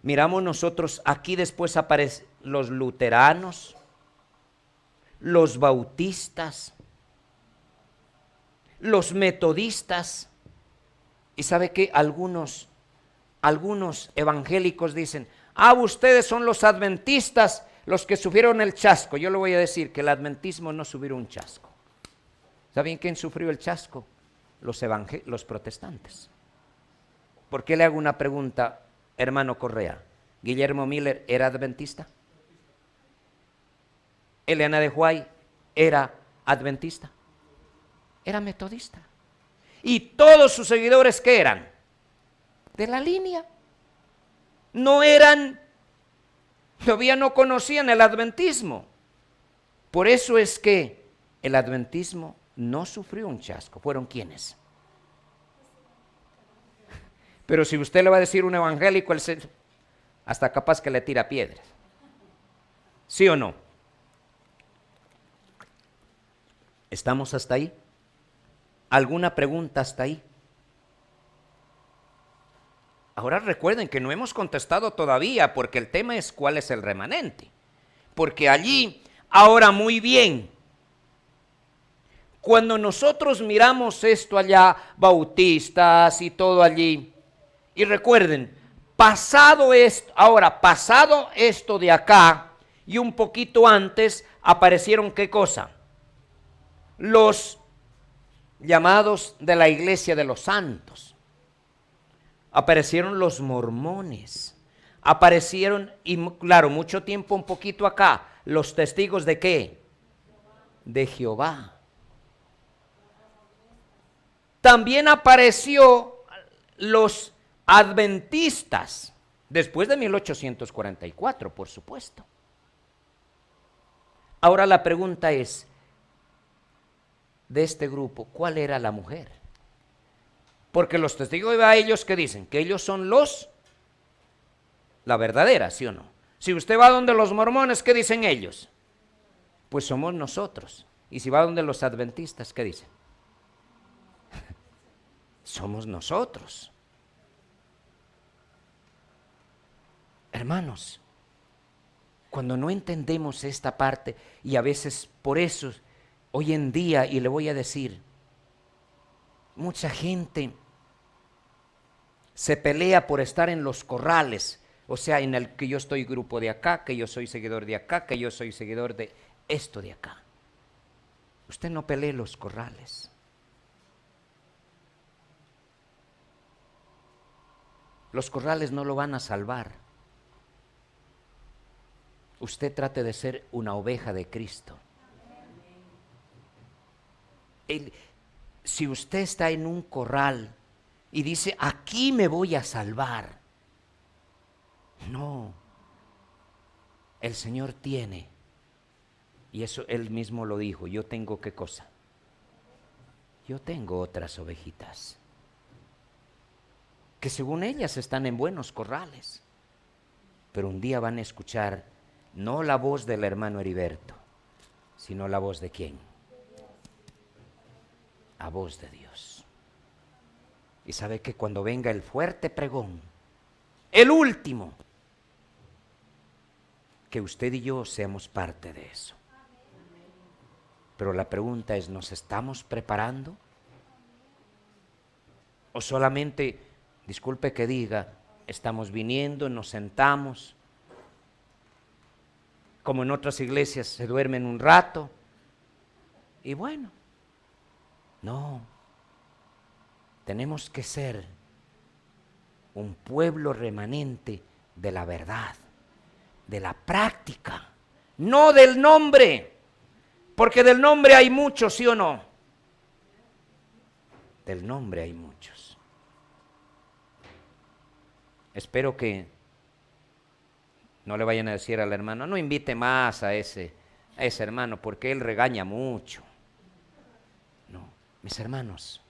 miramos nosotros aquí después aparecen los luteranos, los bautistas, los metodistas, y sabe que algunos evangélicos dicen, ustedes son los adventistas, los que sufrieron el chasco. Yo le voy a decir que el adventismo no sufrió un chasco. ¿Saben quién sufrió el chasco? Los protestantes. ¿Por qué le hago una pregunta, hermano Correa? ¿Guillermo Miller era adventista? ¿Eliana de Huay era adventista, era metodista. Y todos sus seguidores, ¿qué eran? De la línea. No eran, todavía no conocían el adventismo. Por eso es que el adventismo no sufrió un chasco. ¿Fueron quiénes? Pero si usted le va a decir un evangélico, hasta capaz que le tira piedras. ¿Sí o no? ¿Estamos hasta ahí? ¿Alguna pregunta hasta ahí? Ahora recuerden que no hemos contestado todavía, porque el tema es cuál es el remanente. Porque allí, ahora muy bien, cuando nosotros miramos esto allá, bautistas y todo allí, y recuerden, pasado esto de acá, y un poquito antes, aparecieron ¿qué cosa? Los llamados de la iglesia de los santos. Aparecieron los mormones. Aparecieron, y claro, mucho tiempo un poquito acá, los testigos ¿de qué? De Jehová. También apareció los adventistas, después de 1844, por supuesto. Ahora la pregunta es, de este grupo, ¿cuál era la mujer? Porque los testigos de Jehová, ellos ¿qué dicen? Que ellos son la verdadera, ¿sí o no? Si usted va donde los mormones, ¿qué dicen ellos? Pues somos nosotros. Y si va donde los adventistas, ¿qué dicen? Somos nosotros. Hermanos, cuando no entendemos esta parte, y a veces por eso, hoy en día, y le voy a decir, mucha gente se pelea por estar en los corrales, o sea, en el que yo estoy grupo de acá, que yo soy seguidor de acá, que yo soy seguidor de esto de acá. Usted no pelee los corrales. Los corrales no lo van a salvar. Usted trate de ser una oveja de Cristo. Si usted está en un corral y dice, aquí me voy a salvar. No. El Señor tiene, y eso Él mismo lo dijo, yo tengo ¿qué cosa? Yo tengo otras ovejitas, que según ellas están en buenos corrales, pero un día van a escuchar no la voz del hermano Heriberto, sino la voz de ¿quién? La voz de Dios. Y sabe que cuando venga el fuerte pregón, el último, que usted y yo seamos parte de eso. Pero la pregunta es, ¿nos estamos preparando? ¿O solamente, disculpe que diga, estamos viniendo, nos sentamos, como en otras iglesias se duermen un rato, y bueno? No, tenemos que ser un pueblo remanente de la verdad, de la práctica, no del nombre, porque del nombre hay muchos, ¿sí o no? Del nombre hay muchos. Espero que no le vayan a decir al hermano, no invite más a ese hermano, porque él regaña mucho. No, mis hermanos,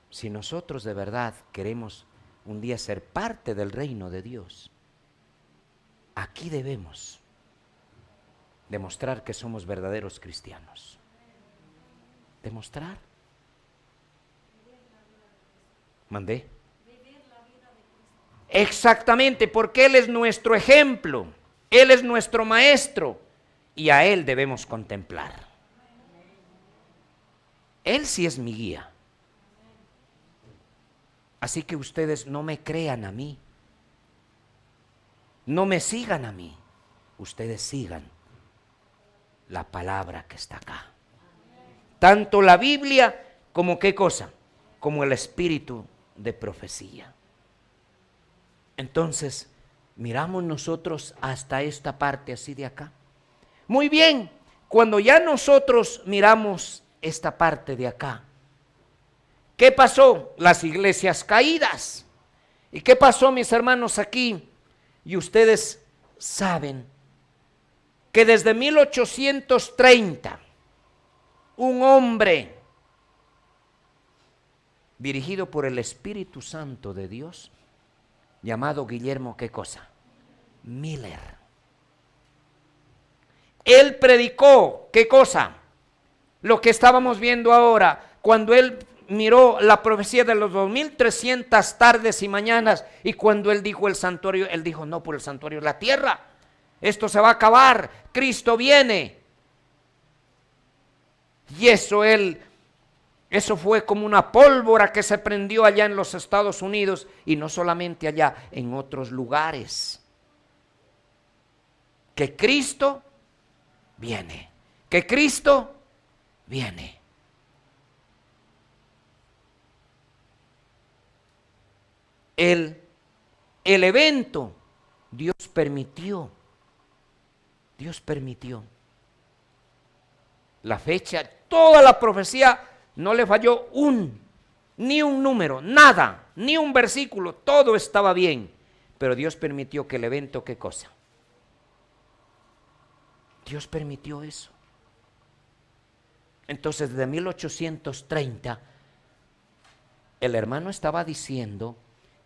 si nosotros de verdad queremos un día ser parte del reino de Dios, aquí debemos demostrar que somos verdaderos cristianos. Demostrar. ¿Mandé? Exactamente, porque Él es nuestro ejemplo, Él es nuestro maestro y a Él debemos contemplar. Él sí es mi guía. Así que ustedes no me crean a mí, no me sigan a mí, ustedes sigan la palabra que está acá. Tanto la Biblia como ¿qué cosa? Como el espíritu de profecía. Entonces, miramos nosotros hasta esta parte así de acá. Muy bien, cuando ya nosotros miramos esta parte de acá, ¿qué pasó? Las iglesias caídas. ¿Y qué pasó, mis hermanos, aquí? Y ustedes saben que desde 1830, un hombre dirigido por el Espíritu Santo de Dios, llamado Guillermo, ¿qué cosa? Miller. Él predicó, ¿qué cosa? Lo que estábamos viendo ahora, cuando él miró la profecía de los 2300 tardes y mañanas, y cuando él dijo el santuario, él dijo, no, por el santuario es la tierra, esto se va a acabar, Cristo viene. Y eso fue como una pólvora que se prendió allá en los Estados Unidos, y no solamente allá, en otros lugares. Que Cristo viene, que Cristo viene. El evento, Dios permitió la fecha, toda la profecía, no le falló ni un número, nada, ni un versículo, todo estaba bien, pero Dios permitió que el evento, ¿qué cosa? Dios permitió eso. Entonces, desde 1830, el hermano estaba diciendo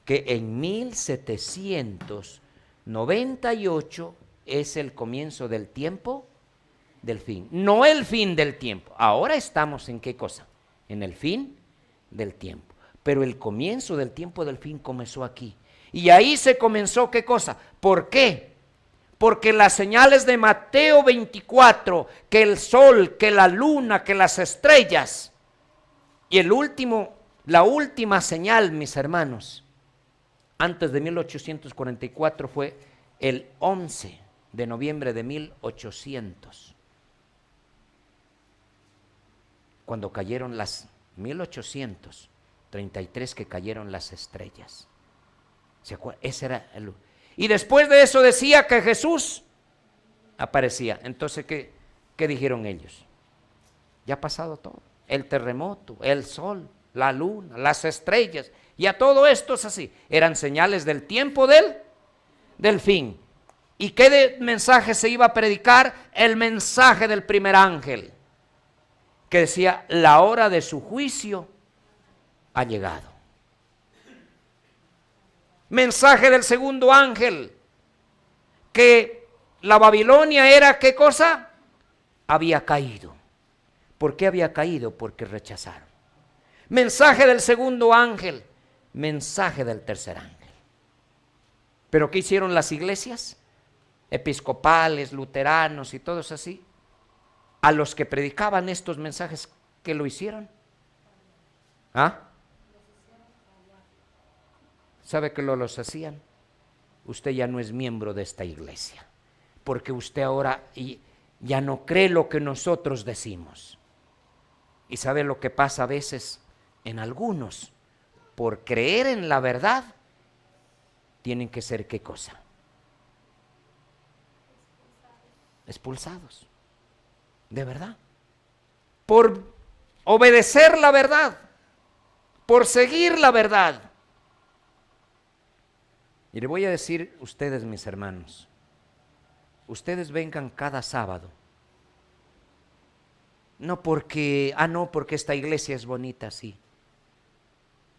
que en 1798 es el comienzo del tiempo del fin, no el fin del tiempo. Ahora estamos en qué cosa, en el fin del tiempo, pero el comienzo del tiempo del fin comenzó aquí, y ahí se comenzó qué cosa. ¿Por qué? Porque las señales de Mateo 24, que el sol, que la luna, que las estrellas, y la última señal, mis hermanos, antes de 1844 fue el 11 de noviembre de 1800, cuando cayeron las 1833 que cayeron las estrellas. ¿Se acuerdan? Ese era el. Y después de eso decía que Jesús aparecía. Entonces, ¿qué dijeron ellos? Ya ha pasado todo. El terremoto, el sol, la luna, las estrellas, ya todo esto es así. Eran señales del tiempo del fin. ¿Y qué mensaje se iba a predicar? El mensaje del primer ángel, que decía, la hora de su juicio ha llegado. Mensaje del segundo ángel, que la Babilonia era, ¿qué cosa? Había caído. ¿Por qué había caído? Porque rechazaron. Mensaje del segundo ángel, mensaje del tercer ángel. ¿Pero qué hicieron las iglesias? Episcopales, luteranos y todos así. A los que predicaban estos mensajes, ¿qué lo hicieron? ¿Ah? ¿Sabe que los hacían? Usted ya no es miembro de esta iglesia, porque usted ahora ya no cree lo que nosotros decimos. ¿Y sabe lo que pasa a veces en algunos? Por creer en la verdad, tienen que ser ¿qué cosa? Expulsados. De verdad. Por obedecer la verdad, por seguir la verdad. Y le voy a decir a ustedes, mis hermanos, ustedes vengan cada sábado. No porque esta iglesia es bonita, sí.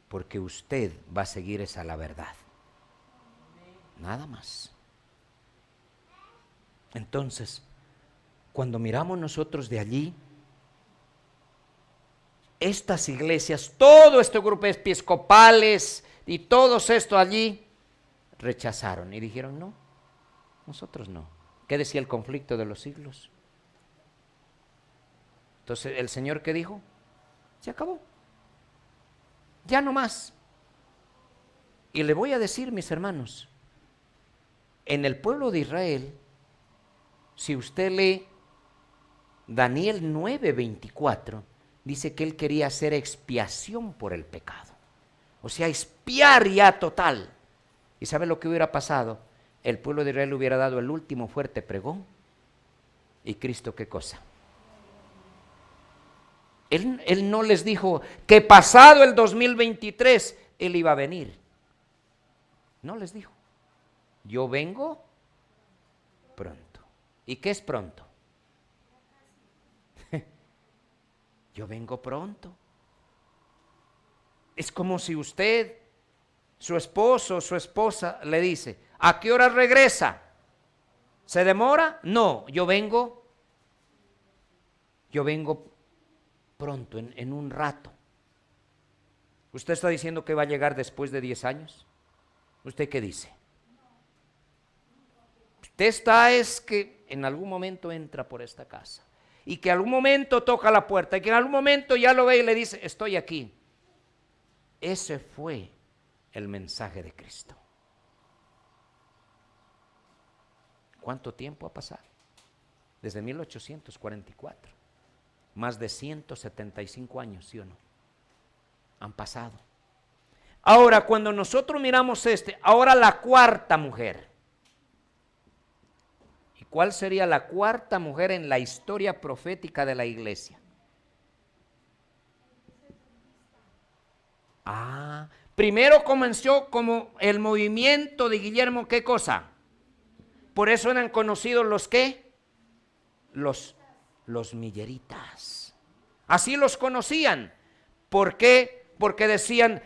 Porque usted va a seguir esa la verdad. Nada más. Entonces, cuando miramos nosotros de allí, estas iglesias, todo este grupo de episcopales y todos esto allí, rechazaron y dijeron, no, nosotros no. ¿Qué decía el conflicto de los siglos? Entonces, ¿el Señor qué dijo? Se acabó. Ya no más. Y le voy a decir, mis hermanos, en el pueblo de Israel, si usted lee Daniel 9:24, dice que él quería hacer expiación por el pecado. O sea, expiar ya total. ¿Y sabe lo que hubiera pasado? El pueblo de Israel hubiera dado el último fuerte pregón ¿Y Cristo qué cosa? Él no les dijo que pasado el 2023 Él iba a venir. No les dijo. Yo vengo pronto. ¿Y qué es pronto? Yo vengo pronto. Es como si usted, su esposo, su esposa le dice, ¿a qué hora regresa? ¿Se demora? No, yo vengo pronto, en un rato. ¿Usted está diciendo que va a llegar después de 10 años? ¿Usted qué dice? Usted está es que en algún momento entra por esta casa y que en algún momento toca la puerta y que en algún momento ya lo ve y le dice, estoy aquí. Ese fue el mensaje de Cristo. ¿Cuánto tiempo ha pasado? Desde 1844. Más de 175 años, ¿sí o no? Han pasado. Ahora, cuando nosotros miramos ahora la cuarta mujer. ¿Y cuál sería la cuarta mujer en la historia profética de la iglesia? Primero comenzó como el movimiento de Guillermo, ¿qué cosa? Por eso eran conocidos los ¿qué? Los milleritas. Así los conocían. ¿Por qué? Porque decían,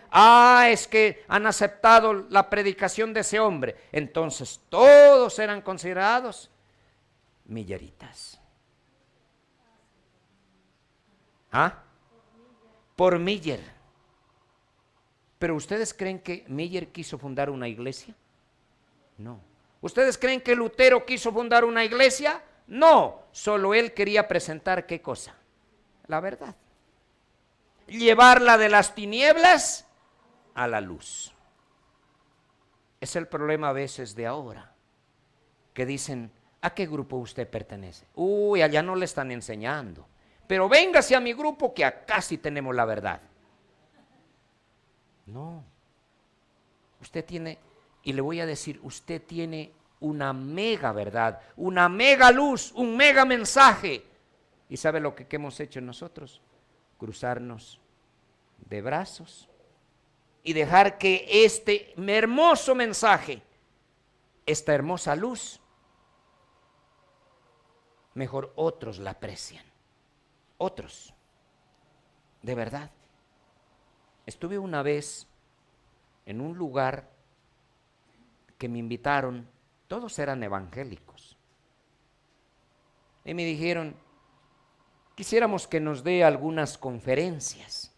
es que han aceptado la predicación de ese hombre. Entonces todos eran considerados milleritas. Por Miller. ¿Pero ustedes creen que Miller quiso fundar una iglesia? No. ¿Ustedes creen que Lutero quiso fundar una iglesia? No. Solo él quería presentar ¿qué cosa? La verdad. Llevarla de las tinieblas a la luz. Es el problema a veces de ahora, que dicen, ¿a qué grupo usted pertenece? Allá no le están enseñando, pero véngase a mi grupo que acá sí tenemos la verdad. No, usted tiene, y le voy a decir, usted tiene una mega verdad, una mega luz, un mega mensaje. ¿Y sabe lo que hemos hecho nosotros? Cruzarnos de brazos y dejar que este hermoso mensaje, esta hermosa luz, mejor otros la aprecian. Otros, de verdad. Estuve una vez en un lugar que me invitaron, todos eran evangélicos, y me dijeron, quisiéramos que nos dé algunas conferencias.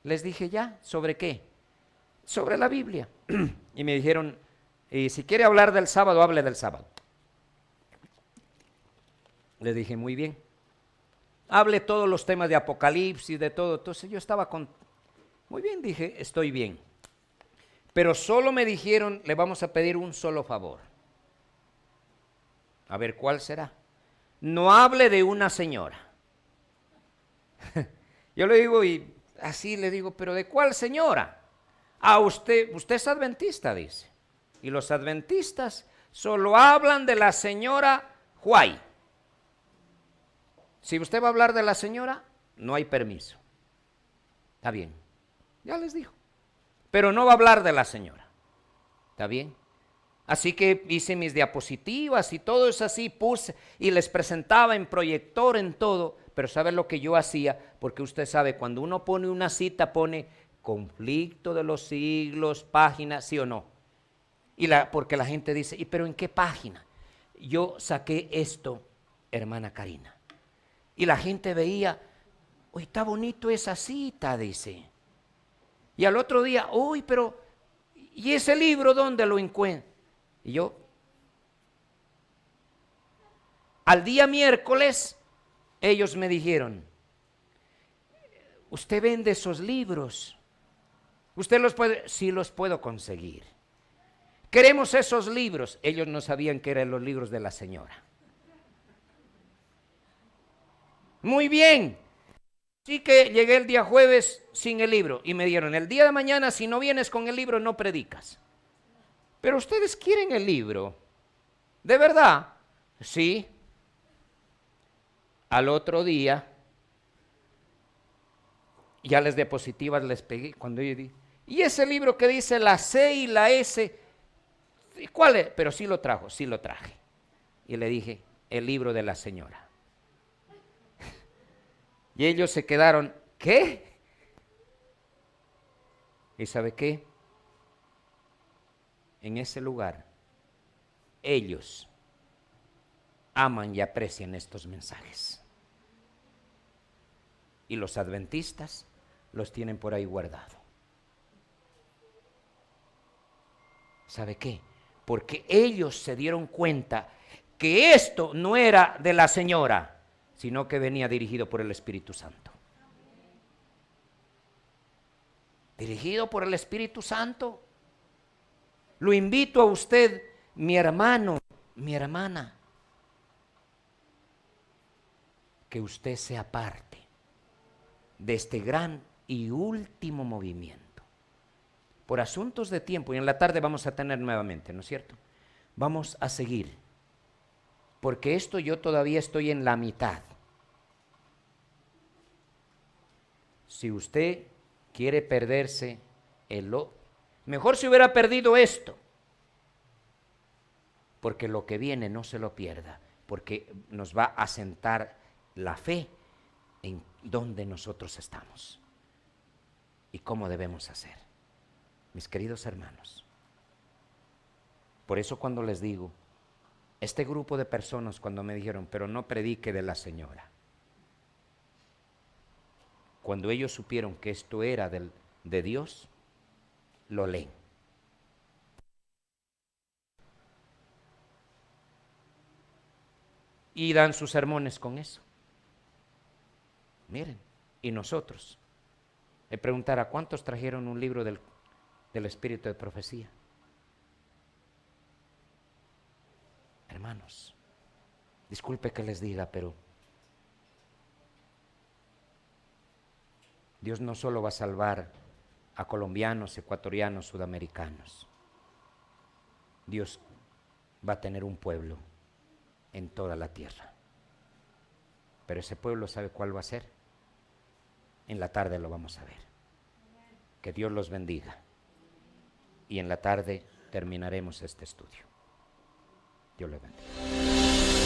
Les dije, ya, ¿sobre qué? Sobre la Biblia. Y me dijeron, si quiere hablar del sábado, hable del sábado. Les dije, muy bien. Hable todos los temas de Apocalipsis, de todo. Entonces yo estaba muy bien, dije, estoy bien. Pero solo me dijeron, le vamos a pedir un solo favor. A ver, ¿cuál será? No hable de una señora. Yo le digo, y así le digo, ¿pero de cuál señora? Usted es adventista, dice. Y los adventistas solo hablan de la señora Huay. Si usted va a hablar de la señora, no hay permiso. Está bien, ya les dijo. Pero no va a hablar de la señora. ¿Está bien? Así que hice mis diapositivas y todo es así, puse y les presentaba en proyector, en todo. Pero ¿sabe lo que yo hacía? Porque usted sabe, cuando uno pone una cita, pone conflicto de los siglos, página, ¿sí o no? Porque la gente dice, ¿y pero en qué página? Yo saqué esto, hermana Karina. Y la gente veía, uy, está bonito esa cita, dice. Y al otro día, uy, pero, ¿y ese libro dónde lo encuentro? Y yo, al día miércoles, ellos me dijeron, ¿usted vende esos libros? ¿Usted los puede? Sí, los puedo conseguir. Queremos esos libros. Ellos no sabían que eran los libros de la señora. Muy bien. Así que llegué el día jueves sin el libro y me dieron, el día de mañana si no vienes con el libro no predicas. Pero ustedes quieren el libro, ¿de verdad? Sí. Al otro día, ya las diapositivas les pegué cuando yo dije, ¿y ese libro que dice la C y la S? ¿Cuál es? Pero sí lo trajo, sí lo traje. Y le dije, el libro de la señora. Y ellos se quedaron, ¿qué? ¿Y sabe qué? En ese lugar, ellos aman y aprecian estos mensajes. Y los adventistas los tienen por ahí guardados. ¿Sabe qué? Porque ellos se dieron cuenta que esto no era de la señora, sino que venía dirigido por el Espíritu Santo. Dirigido por el Espíritu Santo. Lo invito a usted, mi hermano, mi hermana, que usted sea parte de este gran y último movimiento. Por asuntos de tiempo, y en la tarde vamos a tener nuevamente, ¿no es cierto? Vamos a seguir, porque esto yo todavía estoy en la mitad. Si usted quiere perderse mejor si hubiera perdido esto, porque lo que viene no se lo pierda, porque nos va a sentar la fe en donde nosotros estamos y cómo debemos hacer. Mis queridos hermanos, por eso cuando les digo, este grupo de personas cuando me dijeron, pero no predique de la señora, cuando ellos supieron que esto era de Dios, lo leen. Y dan sus sermones con eso. Miren, y nosotros, le preguntara, ¿cuántos trajeron un libro del espíritu de profecía? Hermanos, disculpe que les diga, pero Dios no solo va a salvar a colombianos, ecuatorianos, sudamericanos. Dios va a tener un pueblo en toda la tierra. Pero ese pueblo, ¿sabe cuál va a ser? En la tarde lo vamos a ver. Que Dios los bendiga. Y en la tarde terminaremos este estudio. Dios les bendiga.